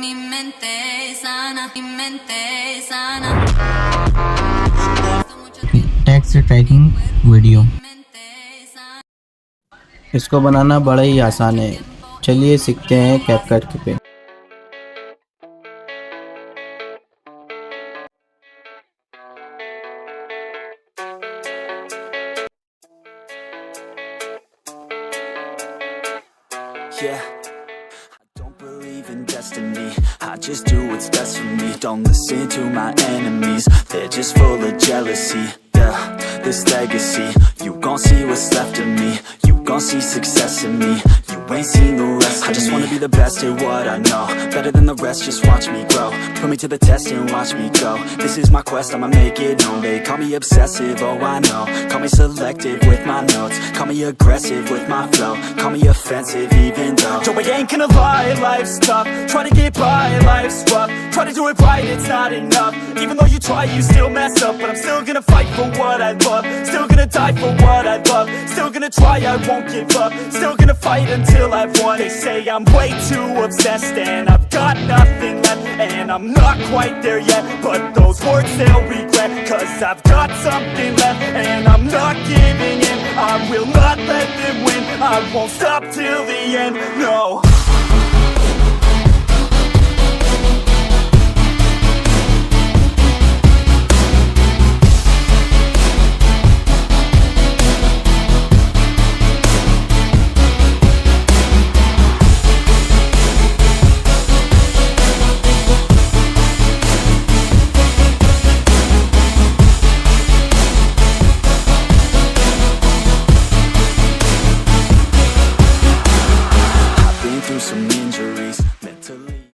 mi mente sana, mi mente sana. Text tracking video. इसको बनाना बड़ा ही आसान है। चलिए सीखते हैं कैपकट पे। Yeah, I don't believe in destiny. I just do what's best for me. Don't listen to my enemies. They're just full of jealousy. Yeah, this legacy. You gon' see what's left of me. You gon' see success in me. You ain't seen the rest of me. I just wanna be the best at what I know. Better than the rest, just watch me grow. Put me to the test and watch me go. This is my quest, I'ma make it known. They call me obsessive, oh I know. Call me selective with my notes. Call me aggressive with my flow. Call me offensive even though Joe, I ain't gonna lie, life's tough. Try to get by, life's rough. Try to do it right, it's not enough. Even though you try, you still mess up. But I'm still gonna fight for what I love. Still gonna die for what I love. Still gonna try, I won't give up. Still gonna fight until I've won. They say I'm way too obsessed and I've got nothing left. And I'm not quite there yet, but those words they'll regret. Cause I've got something left and I'm not giving in. I will not let them win. I won't stop till the end, no.